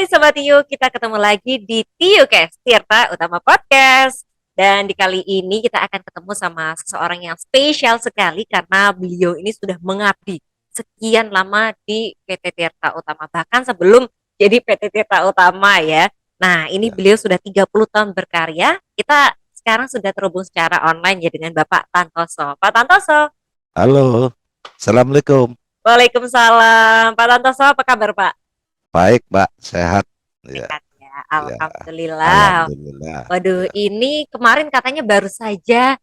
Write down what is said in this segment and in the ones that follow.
Sobat Tio, kita ketemu lagi di TioCast, Tirta Utama Podcast. Dan di kali ini kita akan ketemu sama seseorang yang spesial sekali karena beliau ini sudah mengabdi sekian lama di PT Tirta Utama, bahkan sebelum jadi PT Tirta Utama ya. Nah, ini Ya. beliau sudah 30 tahun berkarya. Kita sekarang sudah terhubung secara online ya dengan Bapak Tantoso. Pak Tantoso, Halo, Assalamualaikum. Waalaikumsalam. Pak Tantoso, apa kabar Pak? Baik, Mbak, sehat. Ya, Sehat ya, ya, Alhamdulillah. alhamdulillah. Waduh, Ya, ini kemarin katanya baru saja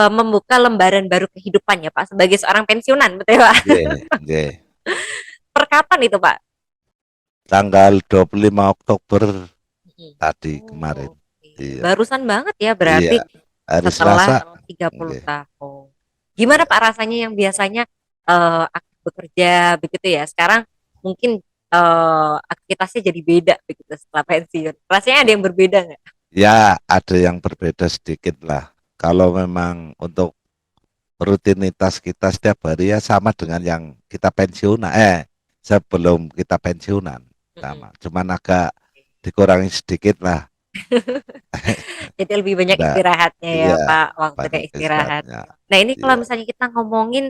membuka lembaran baru kehidupan ya Pak, sebagai seorang pensiunan, betul ya Pak? nggih, nggih. Per kapan itu Pak? Tanggal 25 Oktober Hmm. tadi kemarin. Oh, oke. Iya, Barusan banget ya iya. berarti Hari Selasa. setelah 30 Nggih. tahun. Gimana Iya, Pak rasanya yang biasanya aktif bekerja begitu ya, sekarang mungkin aktivitasnya jadi beda begitu setelah pensiun. Rasanya ada yang berbeda nggak? ya, ada yang berbeda sedikit lah. Kalau memang untuk rutinitas kita setiap hari ya sama dengan yang kita pensiunan. Sebelum kita pensiunan Mm-mm. sama. Cuman agak dikurangi sedikit lah. Jadi lebih banyak Nah, istirahatnya ya iya, Pak, waktunya banyak istirahat. istirahatnya. Nah ini kalau Iya, misalnya kita ngomongin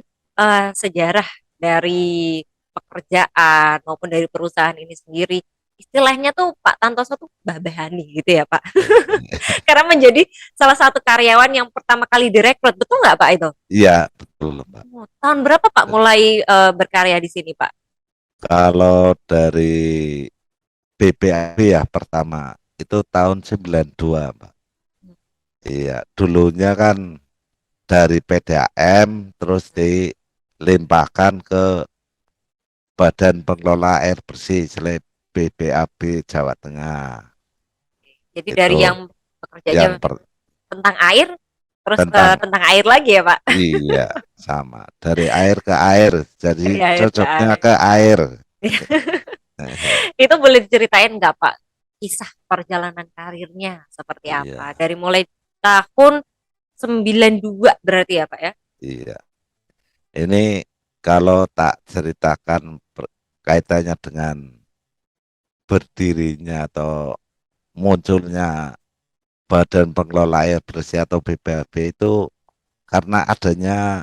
sejarah dari pekerjaan maupun dari perusahaan ini sendiri, istilahnya tuh Pak Tantoso tuh babahani gitu ya Pak. Karena menjadi salah satu karyawan yang pertama kali direkrut, betul nggak Pak itu? iya betul, Pak. Oh, tahun berapa Pak mulai berkarya di sini Pak? Kalau dari BPAB ya pertama itu tahun 92, Pak. Iya, dulunya kan dari PDAM terus dilimpahkan ke Badan Pengelola Air Bersih Seleb BPAB Jawa Tengah. Jadi dari Itu yang yang bekerjanya tentang air, terus ke tentang tentang air lagi ya Pak? iya sama dari air ke air, jadi Dari air ke cocoknya air. ke air. Itu boleh diceritain nggak Pak, kisah perjalanan karirnya seperti apa? Iya, Dari mulai tahun 92 berarti ya Pak ya? iya. Ini kalau tak ceritakan kaitannya dengan berdirinya atau munculnya Badan Pengelola Air Bersih atau BPAB itu karena adanya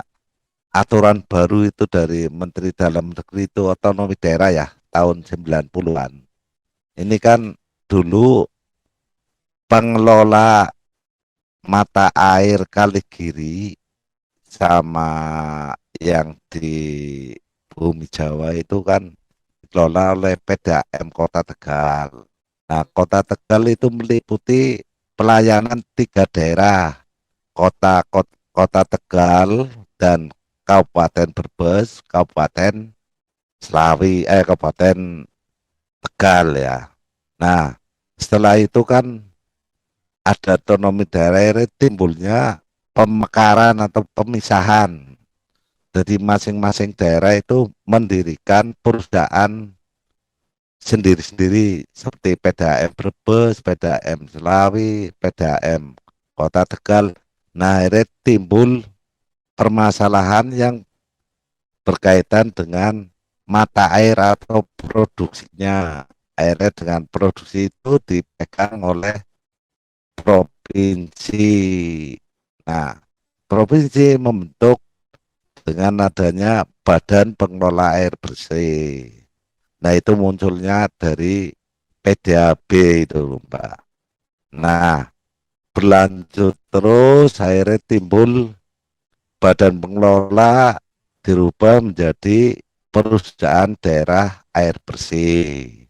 aturan baru itu dari Menteri Dalam Negeri itu otonomi daerah ya tahun 90-an. Ini kan dulu pengelola mata air Kaligiri sama yang di Bumi Jawa itu kan dikelola oleh PDAM Kota Tegal. Nah, Kota Tegal itu meliputi pelayanan tiga daerah, Kota Tegal dan Kabupaten Brebes, Kabupaten Tegal ya. Nah, setelah itu kan ada otonomi daerah ini timbulnya pemekaran atau pemisahan. Jadi masing-masing daerah itu mendirikan perusahaan sendiri-sendiri seperti PDAM Brebes, PDAM Selawi, PDAM Kota Tegal. Nah, akhirnya timbul permasalahan yang berkaitan dengan mata air atau produksinya. Akhirnya dengan produksi itu dipegang oleh provinsi. Nah, provinsi membentuk dengan adanya Badan Pengelola Air Bersih. Nah, itu munculnya dari PDAB itu, Mbak. Nah, berlanjut terus akhirnya timbul badan pengelola dirubah menjadi perusahaan daerah air bersih.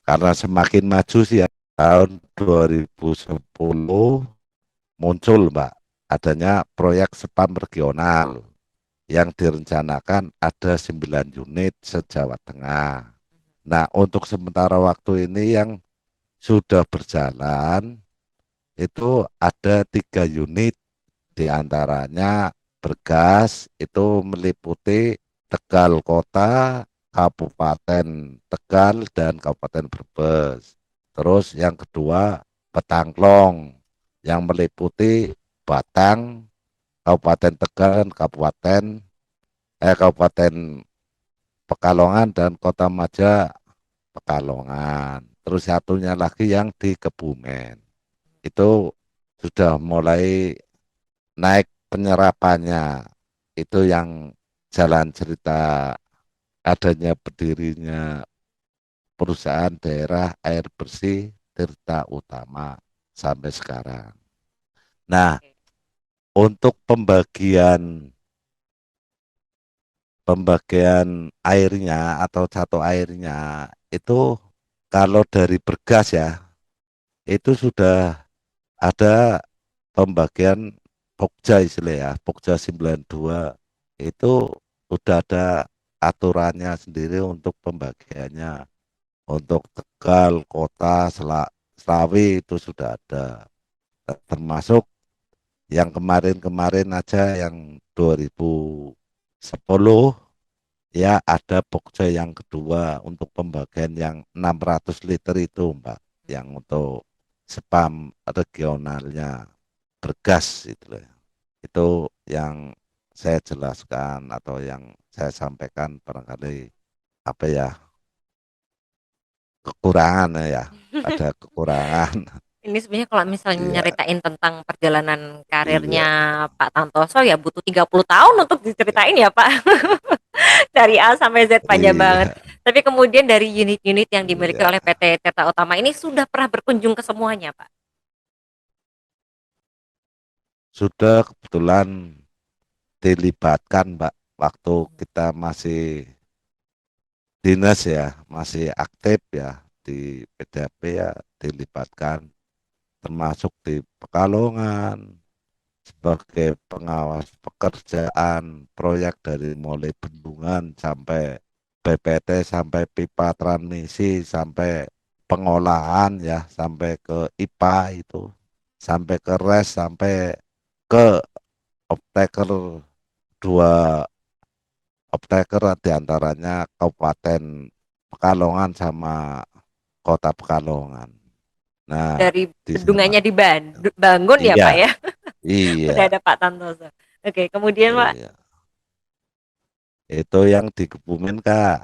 Karena semakin maju sih ya, tahun 2010 muncul Mbak adanya proyek spam regional yang direncanakan ada 9 unit se-Jawa Tengah. Nah, untuk sementara waktu ini yang sudah berjalan itu ada 3 unit, diantaranya Bergas itu meliputi Tegal Kota, Kabupaten Tegal, dan Kabupaten Brebes. Terus yang kedua Petangklong yang meliputi Batang, Kabupaten Tegal, dan Kabupaten Pekalongan dan Kota Maja Pekalongan. terus satunya lagi yang di Kebumen. Itu sudah mulai naik penyerapannya. Itu yang jalan cerita adanya berdirinya perusahaan daerah air bersih Tirta Utama sampai sekarang. Nah, Oke. untuk pembagian pembagian airnya atau satu airnya itu kalau dari Bergas ya, itu sudah ada pembagian Pokja istilah ya, Pokja 92 itu udah ada aturannya sendiri untuk pembagiannya. Untuk Tegal, Kota, Slawi itu sudah ada. Termasuk yang kemarin-kemarin aja yang 2010 ya ada Pokja yang kedua untuk pembagian yang 600 liter itu Mbak. Yang untuk spam regionalnya bergas itu loh. Itu yang saya jelaskan atau yang saya sampaikan barangkali apa ya kekurangan ya, ada kekurangan. Ini sebenarnya kalau misalnya Iya, nyeritain tentang perjalanan karirnya iya, Pak Tantoso ya butuh 30 tahun untuk diceritain ya Pak. Dari A sampai Z panjang banget. iya, Tapi kemudian dari unit-unit yang dimiliki oleh iya. PT Tirta Utama ini sudah pernah berkunjung ke semuanya Pak. Sudah kebetulan dilibatkan Mbak waktu Mhm. kita masih dinas ya, masih aktif ya di PDAP ya dilibatkan termasuk di Pekalongan sebagai pengawas pekerjaan proyek dari mulai bendungan sampai BPT sampai pipa transmisi sampai pengolahan ya sampai ke IPA itu sampai ke res sampai ke optaker dua optaker diantaranya Kabupaten Pekalongan sama Kota Pekalongan. Nah, Dari di sana. bendungannya dibangun ya Iya, Pak ya. iya, Udah ada Pak Tantoso. Oke, kemudian Pak. iya. Itu yang di Kebumen Kak.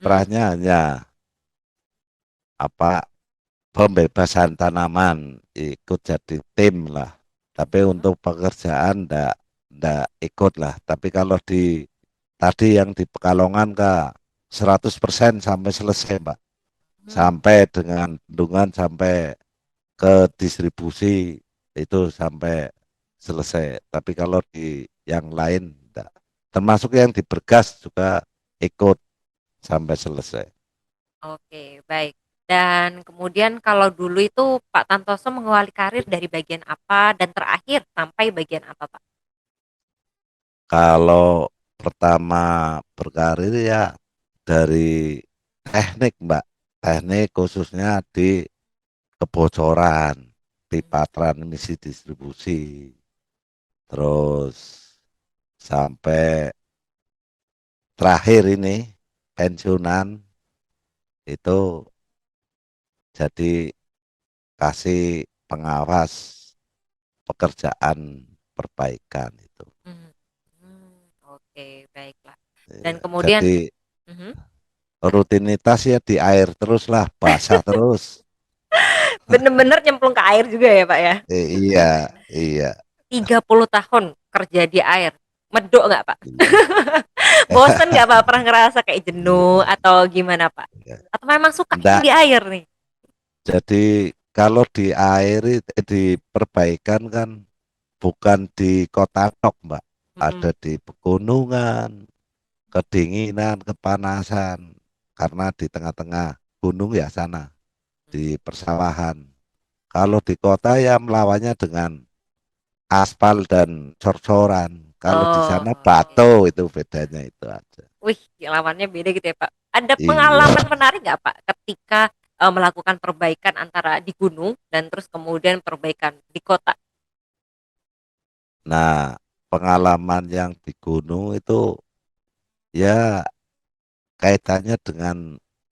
Hmm. Kiprahnya hanya apa pembebasan tanaman ikut jadi tim lah. Tapi Mhm. untuk pekerjaan ndak ikut lah. Tapi kalau di tadi yang di Pekalongan Kak 100% sampai selesai Mbak. Hmm. Sampai dengan bendungan sampai ke distribusi itu sampai selesai. Tapi kalau di yang lain enggak. Termasuk yang di Bergas juga ikut sampai selesai. Oke, baik. Dan kemudian kalau dulu itu Pak Tantoso mengawali karir dari bagian apa dan terakhir sampai bagian apa Pak? Kalau pertama berkarir ya dari teknik Mbak. Teknik khususnya di kebocoran, pipa transmisi distribusi. Terus sampai terakhir ini pensiunan itu jadi kasih pengawas pekerjaan perbaikan itu. Mhm. Oke, baiklah. Dan Iya, kemudian jadi mhm, rutinitas ya di air terus lah, basah terus. bener-bener nyemplung ke air juga ya, Pak, ya? Iya, iya, 30 tahun kerja di air, medok nggak, Pak? iya. Bosen nggak, Pak? Pernah ngerasa kayak jenuh Iya, atau gimana, Pak? iya. Atau memang suka yang Enggak, di air nih? jadi kalau di air di perbaikan kan bukan di kota tok, Mbak. Ada Mhm. di pegunungan, kedinginan, kepanasan. Karena di tengah-tengah gunung ya sana, di persawahan. Kalau di kota ya melawannya dengan aspal dan cor-coran. Kalau di Oh, sana oke. batu itu bedanya itu aja. Wih, lawannya beda gitu ya, Pak. Ada Iya. pengalaman menarik nggak, Pak, ketika melakukan perbaikan antara di gunung dan terus kemudian perbaikan di kota? Nah, pengalaman yang di gunung itu ya kaitannya dengan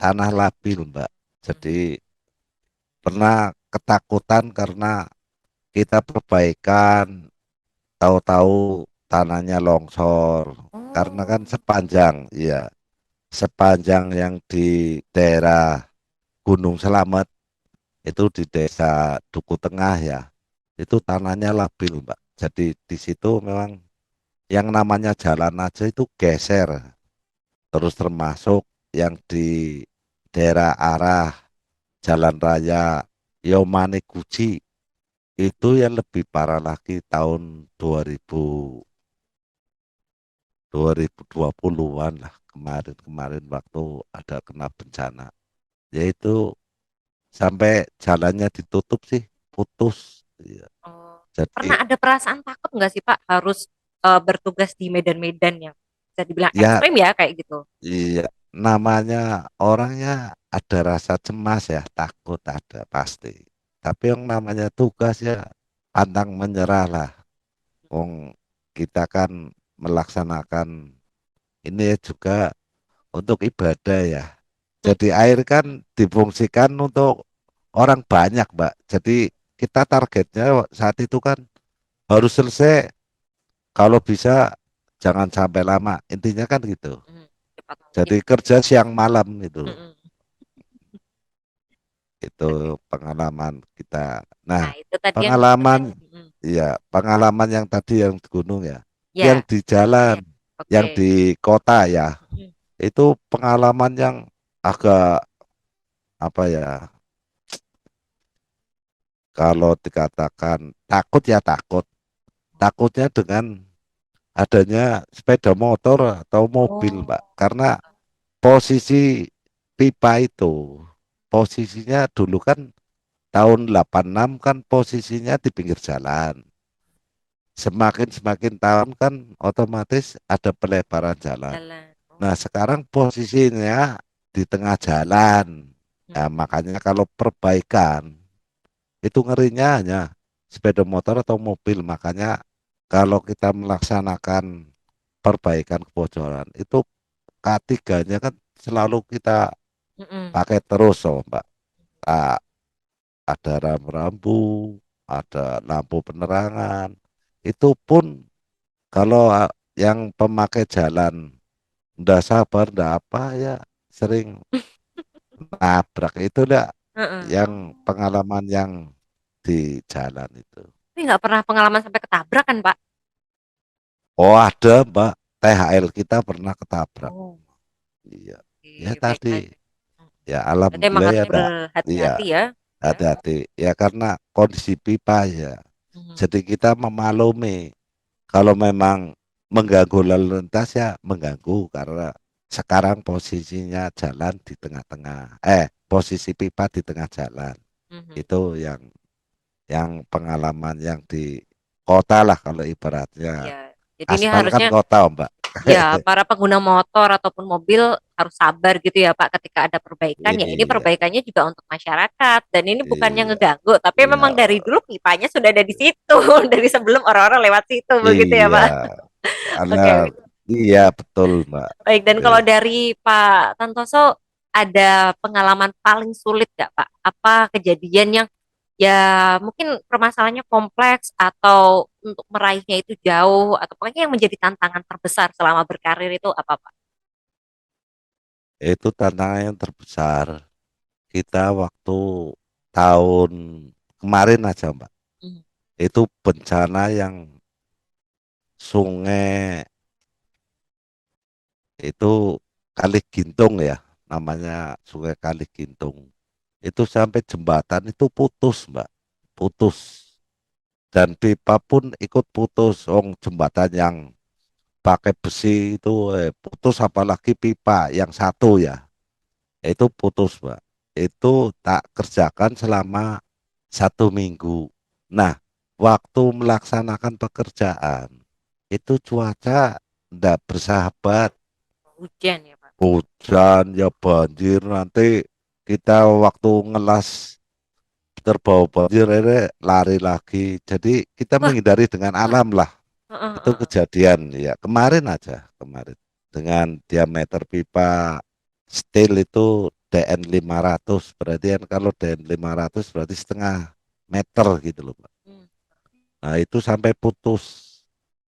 tanah labil, Mbak. Mhm. Jadi pernah ketakutan karena kita perbaikan, tahu-tahu tanahnya longsor. Karena kan Oh. sepanjang, ya, sepanjang yang di daerah Gunung Selamet itu di desa Duku Tengah ya. Itu tanahnya labil, Mbak. Jadi di situ memang yang namanya jalan aja itu geser. Terus termasuk yang di daerah arah Jalan Raya Yomane Guci itu yang lebih parah lagi tahun 2020-an lah kemarin-kemarin waktu ada kena bencana. Yaitu sampai jalannya ditutup sih, putus. Iya. Oh. Jadi Pernah ada perasaan takut nggak sih Pak harus bertugas di medan-medan yang bisa dibilang ya ekstrim ya kayak gitu? iya namanya orangnya ada rasa cemas ya, takut ada pasti. Tapi yang namanya tugas ya pantang menyerah lah. Wong kita kan melaksanakan ini juga untuk ibadah ya. Hmm. Jadi air kan difungsikan untuk orang banyak, Mbak. Jadi kita targetnya saat itu kan harus selesai kalau bisa jangan sampai lama. Intinya kan gitu. Hmm. Cepat mungkin Jadi gitu kerja ya. siang malam gitu. Mm-mm. Itu Oke. pengalaman kita. Nah, Nah itu tadi yang pengalaman mm, ya, pengalaman yang tadi yang di gunung ya. Yang ya di jalan, yang oke. di kota ya. Mm. Itu pengalaman yang agak apa ya? Kalau dikatakan takut ya takut. Takutnya dengan adanya sepeda motor atau mobil, Oh. Mbak. Karena posisi pipa itu, posisinya dulu kan tahun 86 kan posisinya di pinggir jalan. Semakin semakin tahun kan otomatis ada pelebaran jalan. Jalan. Oh. Nah, sekarang posisinya di tengah jalan. Nah, Mm-mm. makanya kalau perbaikan itu ngerinya hanya sepeda motor atau mobil. Makanya kalau kita melaksanakan perbaikan kebocoran itu K3-nya kan selalu kita Mm-mm. pakai terus, oh, Mbak. Ah, ada rambu-rambu, ada lampu penerangan. Itu pun kalau yang pemakai jalan ndak sabar, ndak apa ya sering nabrak. Itu dah Mm-mm. yang Oh. pengalaman yang di jalan itu. Tapi nggak pernah pengalaman sampai ketabrak kan Pak? Oh ada, Mbak, THL kita pernah ketabrak. Oh. Iya. Ya Oke, baik tadi baik. Mm. ya Berarti emang alhamdulillah ya harusnya enggak. Iya, berhati-hati ya. Ya. hati-hati. Ya karena kondisi pipa ya. Mhm. Jadi kita memaklumi kalau memang mengganggu lalu lintas ya mengganggu karena sekarang posisinya jalan di tengah-tengah. Posisi pipa di tengah jalan. Mhm. Itu yang pengalaman yang di kota lah kalau ibaratnya. Iya. Jadi ini Aspal kan harusnya kota, Mbak. ya para pengguna motor ataupun mobil harus sabar gitu ya Pak ketika ada perbaikan ya ini Iya, perbaikannya juga untuk masyarakat dan ini bukannya iya, ngeganggu tapi iya, memang dari dulu pipanya sudah ada di situ dari sebelum orang-orang lewat situ begitu ya iya. Pak. Karena Oke. iya betul, Mbak. Baik, dan Oke. kalau dari Pak Tantoso ada pengalaman paling sulit nggak Pak? Apa kejadian yang ya mungkin permasalahannya kompleks atau untuk meraihnya itu jauh atau pokoknya yang menjadi tantangan terbesar selama berkarir itu apa Pak? Itu tantangan yang terbesar kita waktu tahun kemarin aja, Mbak. Hmm. Itu bencana yang sungai itu Kali Gintung ya, namanya Sungai Kali Gintung. Itu sampai jembatan itu putus, Mbak. Putus. Dan pipa pun ikut putus. Jembatan yang pakai besi itu putus, apalagi pipa yang satu ya. Itu putus, Mbak. Itu tak kerjakan selama 1 minggu. Nah, waktu melaksanakan pekerjaan, itu cuaca tidak bersahabat. Hujan ya Pak. Hujan, ya banjir, nanti kita waktu ngelas terbawa banjir, ini lari lagi. Jadi kita Wah, menghindari dengan alam lah. heeh, Itu heeh. kejadian ya kemarin aja, kemarin. Dengan diameter pipa steel itu DN 500, berarti kan kalau DN 500 berarti setengah meter gitu loh, Pak. Hmm. Nah itu sampai putus.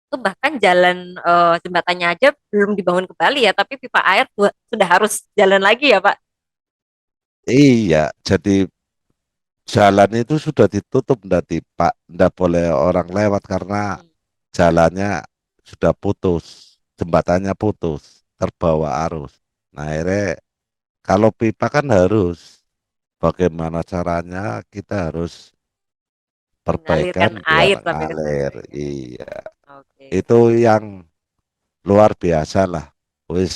Itu bahkan jalan jembatannya aja belum dibangun kembali ya, tapi pipa air sudah harus jalan lagi ya Pak. Iya, jadi jalan itu sudah ditutup, ndak boleh orang lewat karena Hmm. jalannya sudah putus, jembatannya putus, terbawa arus. Nah, akhirnya kalau pipa kan harus bagaimana caranya kita harus perbaikan Mengalirkan biar air sampai ke sana ngalir. ya. Iya, Oke. itu yang luar biasa lah. Wis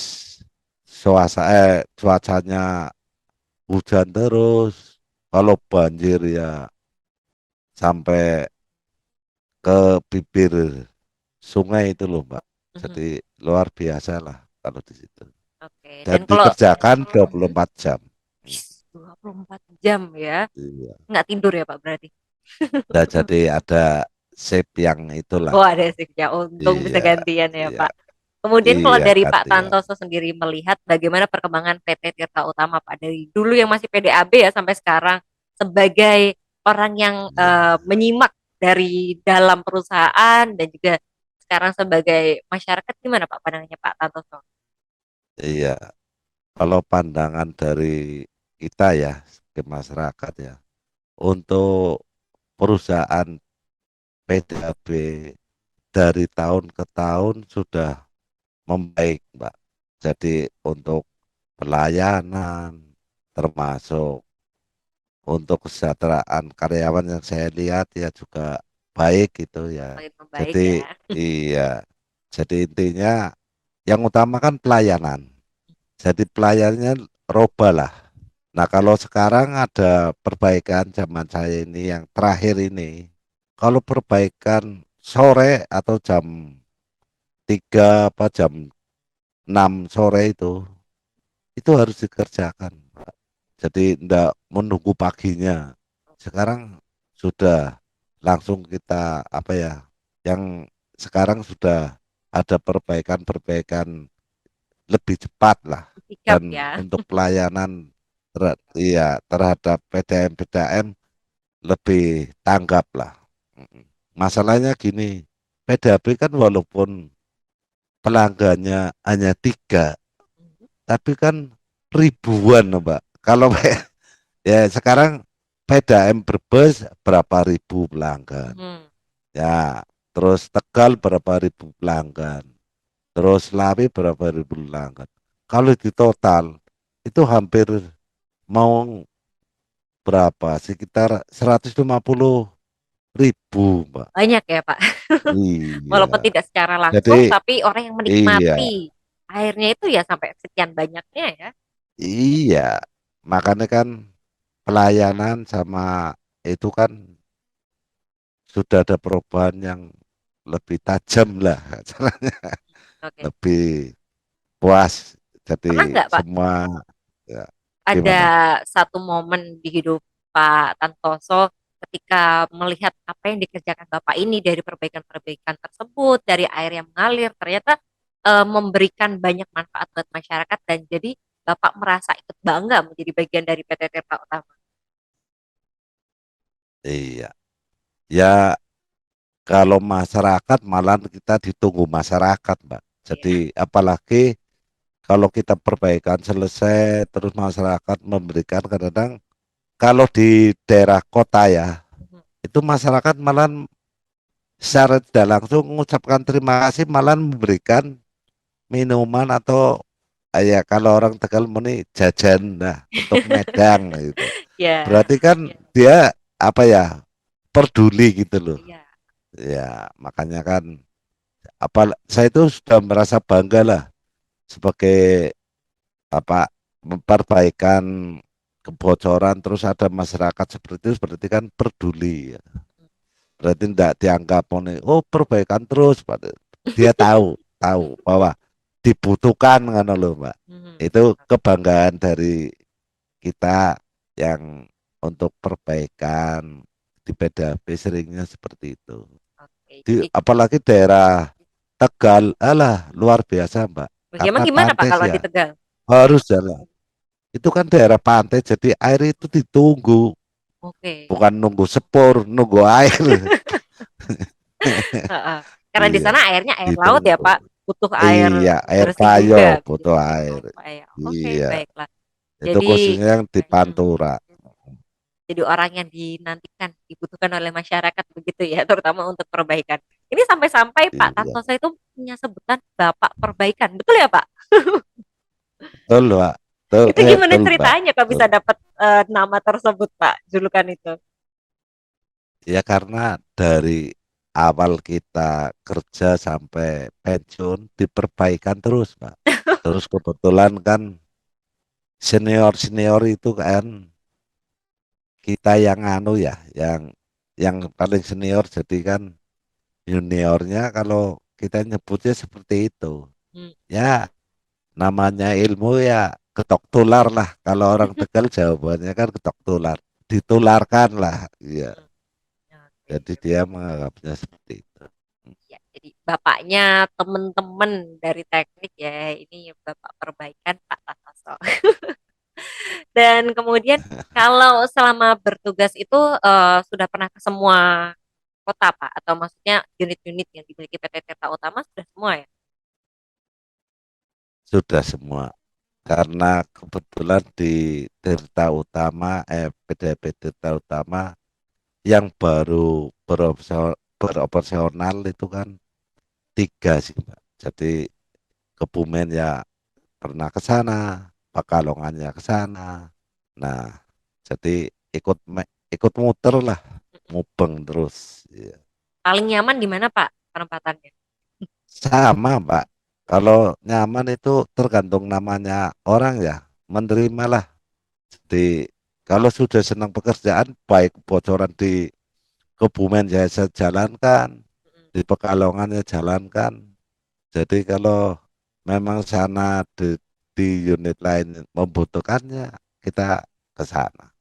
cuacanya hujan terus. Kalau banjir ya sampai ke bibir sungai itu loh, Mbak. Mhm. Jadi luar biasa lah kalau di situ. Oke. Dan Dan kalau dikerjakan 24 jam. Hmm, 24 jam ya, iya. nggak tidur ya Pak berarti? Nah, jadi ada shape yang itulah. Oh ada sih ya, untung bisa Iya, gantian ya iya, Pak. Kemudian kalau iya dari Pak gantian. Tantoso sendiri melihat bagaimana perkembangan PT Tirta Utama Pak dari dulu yang masih PDAB ya sampai sekarang sebagai orang yang Iya, menyimak dari dalam perusahaan dan juga sekarang sebagai masyarakat gimana Pak pandangannya Pak Tantoso? iya. Kalau pandangan dari kita ya, ke masyarakat ya, untuk perusahaan PDAB dari tahun ke tahun sudah membaik, Mbak. Jadi untuk pelayanan, termasuk untuk kesejahteraan karyawan yang saya lihat ya juga baik gitu ya. Semakin membaik Jadi ya. iya, jadi intinya yang utama kan pelayanan. Jadi pelayanannya roba lah. Nah kalau sekarang ada perbaikan zaman saya ini yang terakhir ini, kalau perbaikan sore atau jam 3 apa jam 6 sore itu harus dikerjakan. Jadi tidak menunggu paginya. Sekarang sudah langsung kita apa ya? Yang sekarang sudah ada perbaikan-perbaikan lebih cepat lah Sikap dan ya. untuk pelayanan iya terhadap PDM-PDM lebih tanggap lah. Mm-mm. Masalahnya gini, PDAB kan walaupun pelanggannya hanya 3, tapi kan ribuan, Mbak. Kalau ya sekarang PDAM Brebes berapa ribu pelanggan. Mhm. Ya, terus Tegal berapa ribu pelanggan. Terus Lawi berapa ribu pelanggan. Kalau di total itu hampir mau berapa? Sekitar 150.000, Mbak. Banyak ya Pak. Walaupun Iya. tidak secara Jadi langsung, tapi orang yang iya, menikmati airnya itu ya sampai sekian banyaknya ya. iya. Makanya kan pelayanan sama itu kan sudah ada perubahan yang lebih tajam lah, Oke. lebih puas. Pernah Jadi nggak Pak semua ya, ada gimana? satu momen di hidup Pak Tantoso ketika melihat apa yang dikerjakan Bapak ini dari perbaikan-perbaikan tersebut, dari air yang mengalir, ternyata memberikan banyak manfaat buat masyarakat dan jadi Bapak merasa ikut bangga menjadi bagian dari PT Tirta Utama. Iya. Ya kalau masyarakat malah kita ditunggu masyarakat, Mbak. Iya. Jadi apalagi kalau kita perbaikan selesai terus masyarakat memberikan kadang-kadang kalau di daerah kota ya Mhm. itu masyarakat malah secara tidak langsung mengucapkan terima kasih malah memberikan minuman atau ya kalau orang Tegal meni jajan nah untuk medang gitu. Ya, Berarti kan dia apa ya peduli gitu loh. iya. Ya makanya kan apa saya itu sudah merasa bangga lah sebagai apa memperbaikan kebocoran terus ada masyarakat seperti itu berarti kan peduli ya. Berarti tidak dianggap oh perbaikan terus dia tahu bahwa dibutuhkan kan loh Mbak. Mhm. Itu kebanggaan dari kita yang untuk perbaikan di PDAB seringnya seperti itu. Oke, Di, jadi apalagi daerah Tegal, alah luar biasa Mbak. emang Karena gimana Pak pantai kalau di ya Tegal? harus jalan. Itu kan daerah pantai jadi air itu ditunggu, Oke. bukan nunggu sepur, nunggu air. Heeh. Karena di Iya, sana airnya air laut ya ditunggu. Pak, butuh air Iya, air bersih payo juga butuh begitu. air. Oh, Pak ya. Oke, Iya, baiklah. Itu Jadi khususnya yang di mm, Pantura. jadi orang yang dinantikan, dibutuhkan oleh masyarakat begitu ya, terutama untuk perbaikan. Ini sampai-sampai Pak Iya, Tantoso itu punya sebutan Bapak Perbaikan, betul ya Pak? betul Pak. Betul, Itu gimana betul Pak. ceritanya kok Betul. bisa dapat nama tersebut Pak, julukan itu? Ya karena dari awal kita kerja sampai pensiun diperbaikan terus Pak. Terus kebetulan kan senior-senior itu kan kita yang anu ya, yang paling senior jadi kan juniornya kalau kita nyebutnya seperti itu. Hmm. Ya namanya ilmu ya ketok tular lah. Kalau orang Tegal jawabannya kan ketok tular. Ditularkan lah. Iya. Hmm. Oke, Jadi oke. dia menganggapnya seperti itu. Ya, jadi bapaknya temen-temen dari teknik ya, ini Bapak Perbaikan Pak Tantoso. Dan kemudian kalau selama bertugas itu sudah pernah ke semua kota Pak? Atau maksudnya unit-unit yang dimiliki PT Tirta Utama sudah semua ya? Sudah semua. Karena kebetulan di Tirta Utama, PDP Tirta Utama yang baru beroperasional itu kan tiga sih, Mbak. Jadi Kebumen ya pernah ke sana, Pekalongannya ke sana. Nah, jadi ikut muter lah, mubeng terus. Iya. Paling nyaman di mana Pak penempatannya? Sama, Pak. Kalau nyaman itu tergantung namanya orang ya, menerimalah. Jadi kalau sudah senang pekerjaan, baik bocoran di Kebumen saya jalankan, di Pekalongan ya jalankan. Jadi kalau memang sana di unit lain membutuhkannya, kita ke sana.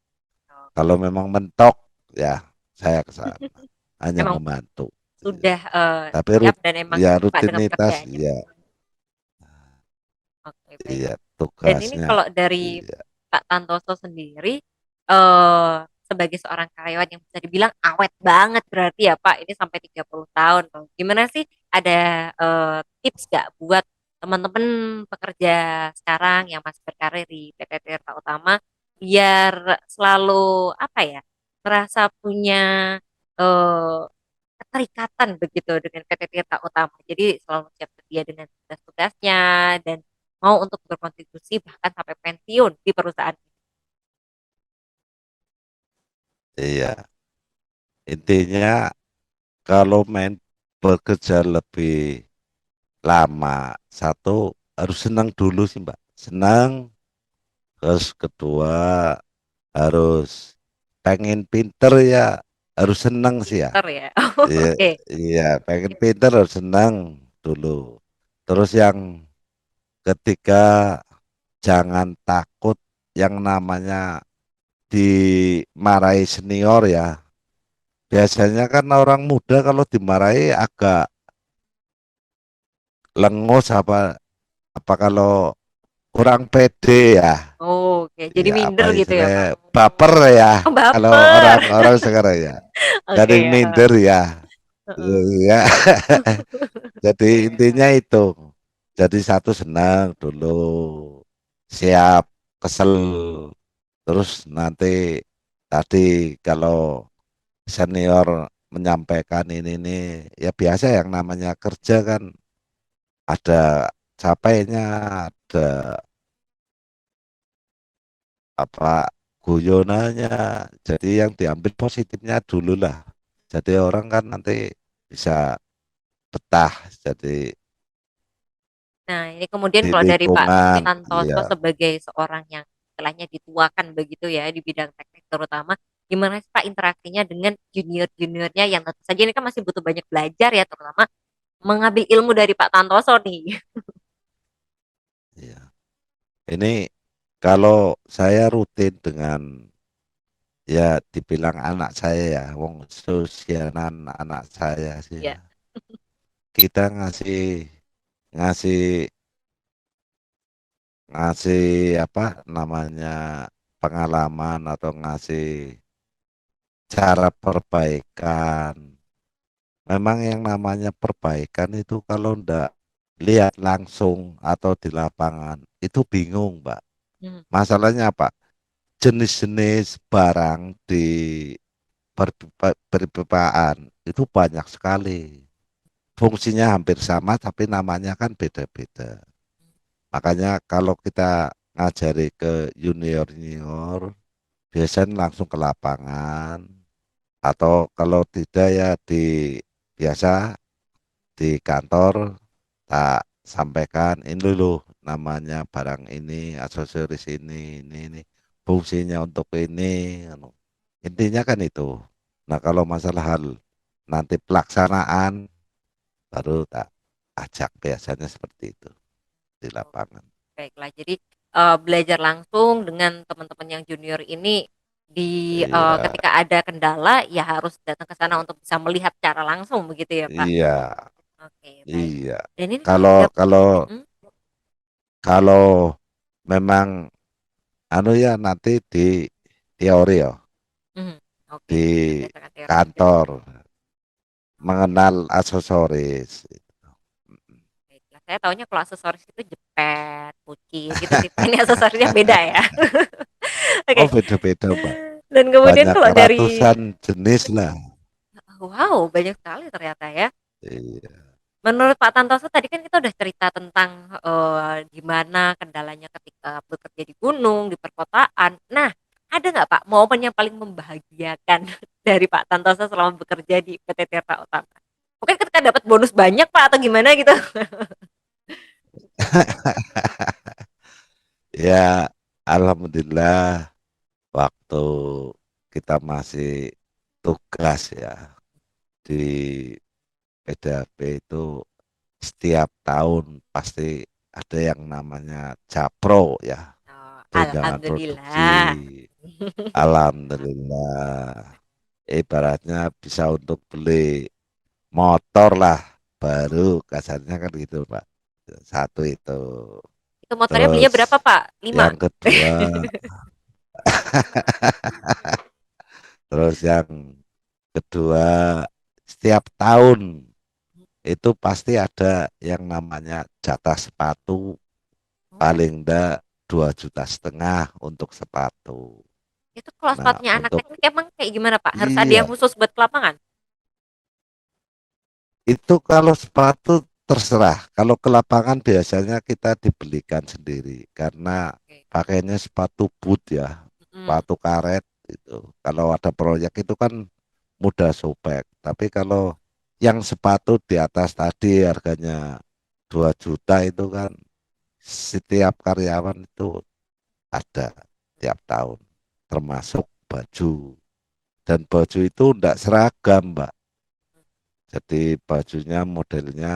Kalau memang mentok, ya saya ke sana. Hanya Emang membantu. Iya. sudah Tapi siap dan emang ya suka dengan rutinitas, pekerjaannya. ya, Oke, baik. iya Dan ini tugasnya. kalau dari Iya. Pak Tantoso sendiri, eh sebagai seorang karyawan yang bisa dibilang awet banget berarti ya Pak, ini sampai 30 tahun tuh. Gimana sih, ada tips gak buat teman-teman pekerja sekarang yang masih berkarir di PT Tirta Utama biar selalu apa ya, merasa punya eh, keterikatan begitu dengan PT Tirta Utama. Jadi selalu siap sedia dengan tugas-tugasnya dan mau untuk berkontribusi bahkan sampai pensiun di perusahaan. Iya. Intinya kalau main bekerja lebih lama, satu harus senang dulu sih Mbak. Senang, terus kedua harus pengen pinter ya, harus senang sih ya. Pinter ya. Iya, Oke. iya, pengen pinter harus senang dulu. Terus yang ketiga jangan takut yang namanya dimarahi senior ya. Biasanya kan orang muda kalau dimarahi agak lengus apa kalau kurang pede ya. Oke, jadi Ya apa minder gitu ya, Pak. istilahnya baper ya. Oh, Kalau baper. orang-orang sekarang ya. Oke Jadi ya. minder ya. Heeh. Ya. Jadi intinya itu. Jadi satu senang dulu. Siap kesel. Terus nanti tadi kalau senior menyampaikan ini ya biasa yang namanya kerja kan ada capeknya, ada apa guyonannya. Jadi yang diambil positifnya dulu lah. Jadi orang kan nanti bisa betah. Jadi Nah, ini kemudian di kalau dari Pak lingkungan, Tantoso ya, sebagai seorang yang istilahnya dituakan begitu ya di bidang teknik terutama, gimana sih Pak interaksinya dengan junior-juniornya yang tentu saja ini kan masih butuh banyak belajar ya, terutama mengambil ilmu dari Pak Tantoso nih. ya. Ini kalau saya rutin dengan ya dibilang anak saya ya, wong seusianan anak saya sih Ya. ya. Kita ngasih ngasih ngasih apa namanya pengalaman atau ngasih cara perbaikan. Memang yang namanya perbaikan itu kalau ndak lihat langsung atau di lapangan itu bingung, Mbak. Mhm. Masalahnya apa? Jenis-jenis barang di perpipaan itu banyak sekali. Fungsinya hampir sama tapi namanya kan beda-beda. Makanya kalau kita ngajari ke junior-junior, biasanya langsung ke lapangan atau kalau tidak ya biasa di kantor tak sampaikan ini loh namanya barang ini, aksesoris ini, fungsinya untuk ini. Anu. Intinya kan itu. Nah kalau masalah hal nanti pelaksanaan baru tak ajak biasanya seperti itu di Oh, lapangan. baiklah. Jadi belajar langsung dengan teman-teman yang junior ini Iya, ketika ada kendala ya harus datang ke sana untuk bisa melihat secara langsung begitu ya Pak. iya, Oke, baik. iya. Dan ini Kalau ada kalau mm-mm, kalau memang anu ya nanti di teori ya mhm. Oke, di berdasarkan teori. kantor Oke, mengenal aksesoris. baiklah. Saya taunya kalau aksesoris itu jepit, kucis gitu sih. Ini aksesorisnya beda ya. Oh Oke. beda-beda Mbak. Dan kemudian Banyak kalau dari ratusan jenis lah. wow, banyak sekali ternyata ya. Iya. Menurut Pak Tantoso tadi kan kita udah cerita tentang gimana kendalanya ketika bekerja di gunung, di perkotaan. Nah, ada nggak Pak momen yang paling membahagiakan dari Pak Tantoso selama bekerja di PT Tirta Utama? Mungkin ketika dapat bonus banyak Pak atau gimana gitu? Ya, alhamdulillah waktu kita masih tugas ya di PDAP itu setiap tahun pasti ada yang namanya Japro ya, Oh, tunjangan produksi. alhamdulillah. Alhamdulillah. Ibaratnya bisa untuk beli motor lah baru kasarnya kan gitu Pak. Satu itu. Itu motornya belinya Terus berapa Pak? 5. yang kedua, terus yang kedua setiap tahun itu pasti ada yang namanya jatah sepatu Oh, paling enggak 2,5 juta untuk sepatu. itu kalau Nah, sepatunya anak untuk teknik emang kayak gimana Pak? Harus ada yang iya, khusus buat ke lapangan? itu kalau sepatu terserah. Kalau ke lapangan biasanya kita dibelikan sendiri karena Oke. pakainya sepatu boot ya, Mm-mm. sepatu karet itu. Kalau ada proyek itu kan mudah sobek. Tapi kalau yang sepatu di atas tadi harganya 2 juta itu kan setiap karyawan itu ada tiap tahun, termasuk baju. Dan baju itu tidak seragam, Mbak. Jadi bajunya modelnya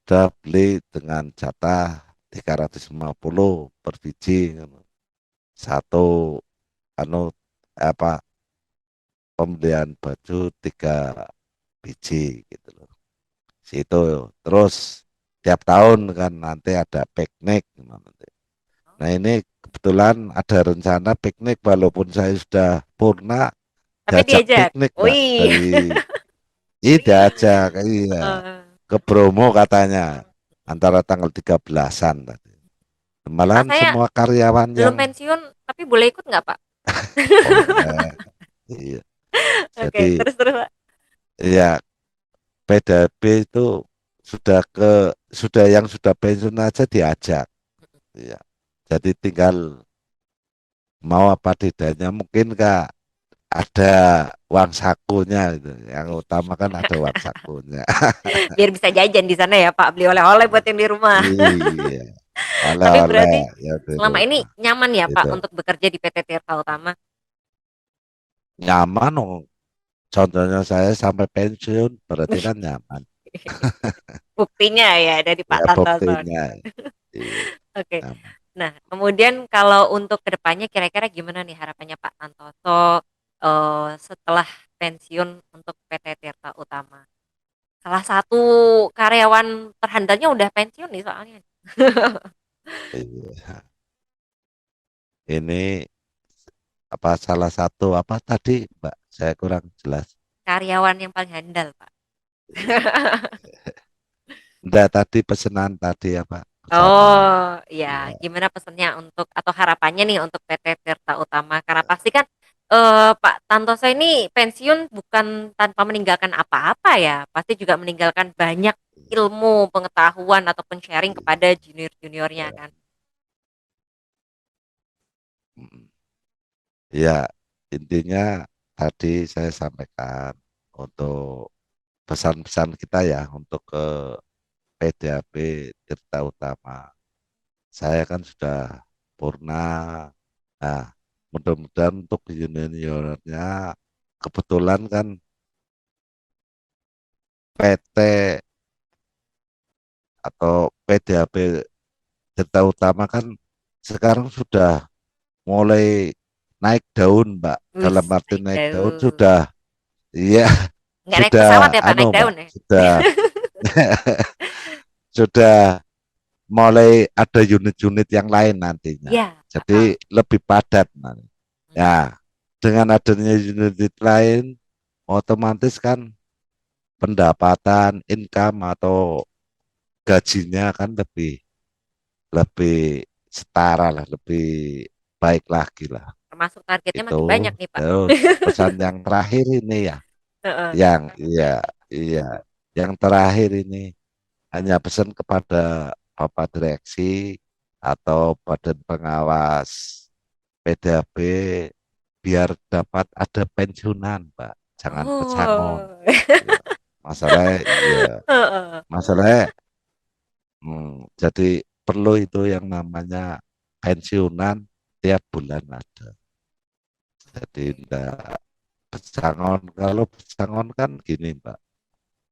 udah beli dengan jatah 350 per biji. Satu anu apa pembelian baju 3 biji gitu loh. Situ terus tiap tahun kan nanti ada piknik. Nah ini kebetulan ada rencana piknik walaupun saya sudah purna Tapi diajak diajak. piknik Mbak Wih. dari ini diajak iya Eh, ke Bromo katanya antara tanggal 13-an tadi. Pak Malahan saya semua karyawan belum yang pensiun, tapi boleh ikut nggak Pak? boleh iya. Oke, Jadi terus Pak. ya PDB itu sudah ke sudah yang sudah pensiun aja diajak. Iya. Jadi tinggal mau apa tidaknya mungkin Kak ada uang sakunya gitu. Yang utama kan ada uang sakunya. Biar bisa jajan di sana ya Pak, beli oleh-oleh buat yang di rumah. Iya, Tapi oleh-oleh berarti ya di selama ini rumah. nyaman ya Pak Itu untuk bekerja di PT Tirta Utama? nyaman dong. Contohnya saya sampai pensiun berarti kan nyaman. Buktinya ya dari Pak Ya Tantoso. buktinya. Iya, Oke. nyaman. Nah, kemudian kalau untuk kedepannya kira-kira gimana nih harapannya Pak Tantoso setelah pensiun untuk PT Tirta Utama? Salah satu karyawan terhandalnya udah pensiun nih soalnya. Iya. Ini apa salah satu apa tadi, Mbak? Saya kurang jelas. Karyawan yang paling handal, Pak. Enggak tadi pesanan tadi apa? sana. Oh, ya, Ya, gimana pesannya untuk atau harapannya nih untuk PT Tirta Utama? Karena pasti kan Pak Tantoso ini pensiun bukan tanpa meninggalkan apa-apa ya, pasti juga meninggalkan banyak ilmu, pengetahuan ataupun sharing kepada junior-juniornya kan. mm. Ya, intinya tadi saya sampaikan untuk pesan-pesan kita ya untuk ke PDAP Tirta Utama. Saya kan sudah purna. Nah, mudah-mudahan untuk junior-juniornya kebetulan kan PT atau PDAP Tirta Utama kan sekarang sudah mulai naik daun, Mbak. Dalam Wis, arti naik naik daun daun. sudah, iya, Nggak naik pesawat sudah ya Pak, anu, naik Mbak, daun ya? sudah sudah mulai ada unit-unit yang lain nantinya. Iya. Jadi lebih padat nanti. Ya, dengan adanya unit lain, otomatis kan pendapatan, income atau gajinya kan lebih lebih setara lah, lebih baik lagi lah. Termasuk targetnya Itu makin banyak nih Pak. terus pesan yang terakhir ini ya, Heeh. yang iya iya, yang terakhir ini hanya pesan kepada Bapak Direksi atau Badan Pengawas PDAB biar dapat ada pensiunan, Pak. Jangan pesangon. Oh. Ya. Masalahnya, iya. Heeh. Masalahnya, jadi perlu itu yang namanya pensiunan tiap bulan ada. Jadi Oke. enggak pesangon. Kalau pesangon kan gini, Pak.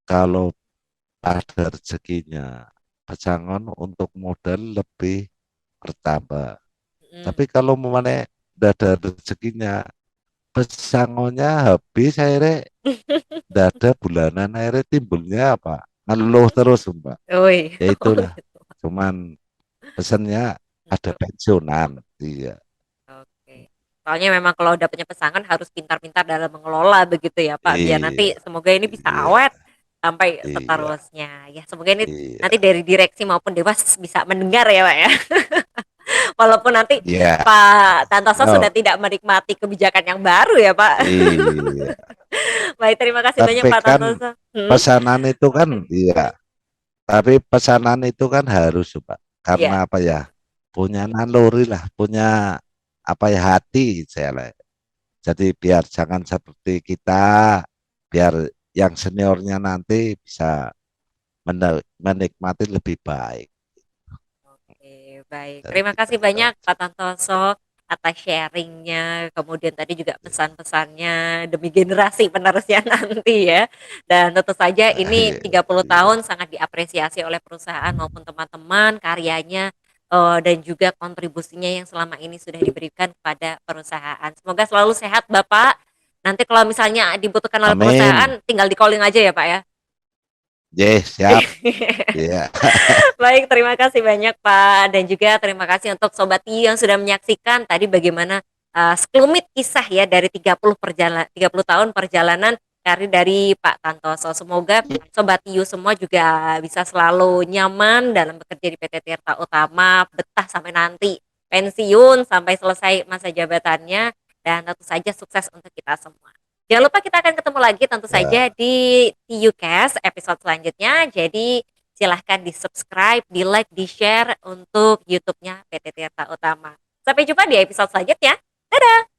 Kalau ada rezekinya, pesangon untuk modal lebih bertambah. Mm. Tapi kalau mau udah ada rezekinya, pesangonnya habis akhirnya nggak ada bulanan akhirnya timbulnya apa? Ngeluh terus, Mbak. Woi. Ya Oh itulah. gitu. Cuman pesannya ada Untuk pensiunan. Iya. oke. Soalnya memang kalau udah punya pasangan harus pintar-pintar dalam mengelola begitu ya Pak. Biar nanti Iya. semoga ini bisa Iya. awet sampai Iya. seterusnya. Ya semoga ini nanti Iya. dari direksi maupun dewas bisa mendengar ya Pak ya. Walaupun nanti Iya. Pak Tantoso sudah Oh, tidak menikmati kebijakan yang baru ya Pak. iya. Baik, terima kasih banyak Tapi Pak kan Tantoso. Hmm? pesanan itu kan, iya. Tapi pesanan itu kan harus, Pak. Karena Ya, apa ya? Punya naluri lah, punya apa ya hati saya lah. Jadi biar jangan seperti kita, biar yang seniornya nanti bisa menikmati lebih baik. oke, baik. Dari Terima kita kasih itu banyak aja. Pak Tantoso atas sharingnya, kemudian tadi juga pesan-pesannya demi generasi penerusnya nanti ya. Dan tentu saja ini Iya, 30 iya, tahun sangat diapresiasi oleh perusahaan maupun teman-teman karyanya dan juga kontribusinya yang selama ini sudah diberikan kepada perusahaan. Semoga selalu sehat Bapak. Nanti kalau misalnya dibutuhkan oleh amin. perusahaan, tinggal di calling aja ya Pak ya. Yes, siap. Iya, Baik, terima kasih banyak Pak dan juga terima kasih untuk Sobat Tiu yang sudah menyaksikan tadi bagaimana sekelumit kisah ya dari 30 tahun perjalanan karir dari Pak Tantoso. Semoga Sobat Tiu semua juga bisa selalu nyaman dalam bekerja di PT Tirta Utama, betah sampai nanti pensiun sampai selesai masa jabatannya dan tentu saja sukses untuk kita semua. Jangan lupa kita akan ketemu lagi tentu saja ya, di TUCast episode selanjutnya. Jadi silahkan di subscribe, di like, di share untuk YouTube-nya PT Tirta Utama. Sampai jumpa di episode selanjutnya. Dadah!